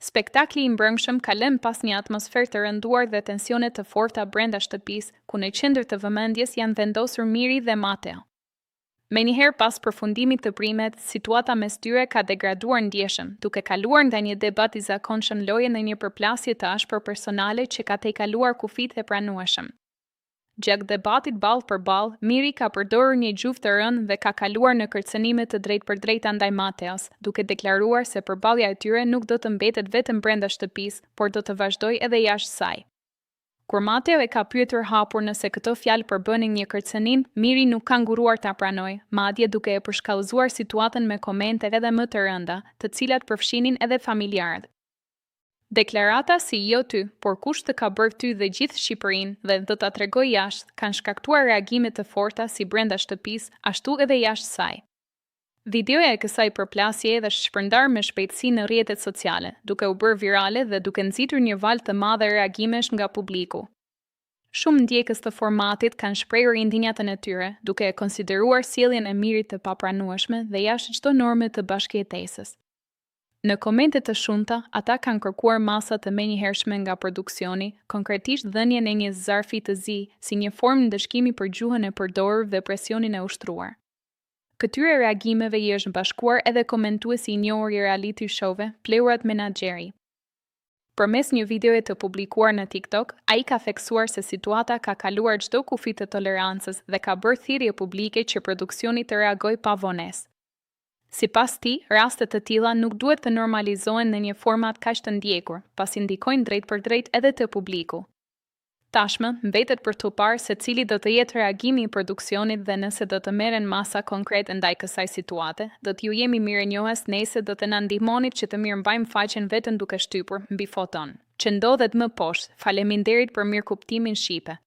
Spektakli i mbrëmshëm ka lënë pas një atmosferë të rënduar dhe tensione të forta brenda shtëpisë, ku në qendër të vëmendjes janë vendosur Miri dhe Mateo. Menjëherë pas përfundimit të primet, situata mes tyre ka degraduar ndjeshëm, duke kaluar nga një debat i zakonshëm loje në një përplasje të ashpër personale që ka tejkaluar kufit dhe pranueshëm. Gjatë debatit ballë për ballë, Miri ka përdorur një gjuhë të rëndë dhe ka kaluar në kërcënime të drejtpërdrejta ndaj Mateos, duke deklaruar se përballja e tyre nuk do të mbetet vetëm brenda shtëpisë, por do të vazhdojë edhe jashtë saj. Kur Mateo e ka pyetur hapur nëse këto fjalë përbënin një kërcënim, Miri nuk ka nguruar ta pranojë, madje duke e përshkallëzuar situatën me komente edhe më të rënda, të cilat përfshinin edhe familjarët. Deklarata si jo ty, por kush të ka bërë ty dhe gjithë Shqipërinë dhe do ta tregoj jashtë, kanë shkaktuar reagime të forta si brenda shtëpisë, ashtu edhe jashtë saj. Videoja e kësaj përplasje edhe shpërndar me shpejtësi në rrjetet sociale, duke u bërë virale dhe duke nxitur një valë të madhe reagimesh nga publiku. Shumë ndjekës të formatit kanë shprehur indinjatën e tyre, duke e konsideruar sjelljen e Mirit të papranueshme dhe jashtë çdo norme të bashkëjetesës. Në komente të shumta, ata kanë kërkuar masa të menjëhershme nga produksioni, konkretisht dhënien e një zarfi të zi, si një formë ndëshkimi për gjuhën e përdorur dhe presionin e ushtruar. Këtyre reagimeve i është bashkuar edhe komentuesi i njohur i reality show-ve, Pleurat Menaxheri. Përmes një videoje të publikuar në TikTok, ai ka theksuar se situata ka kaluar çdo kufi të tolerancës dhe ka bërë thirrje publike që produksioni të reagojë pa vonesë. Sipas tij, raste të tilla nuk duhet të normalizohen në një format kaq të ndjekur, pasi ndikojnë drejt për drejt edhe te publiku. Tashmë, mbetet për t'u parë se cili do të jetë reagimi i produksionit dhe nëse do të merren masa konkrete ndaj kësaj situate, do t'ju jemi mirënjohës nëse do të na ndihmonit që të mirëmbajmë faqen vetëm duke shtypur mbi foton, që ndodhet më poshtë. Faleminderit për mirëkuptimin shqipe.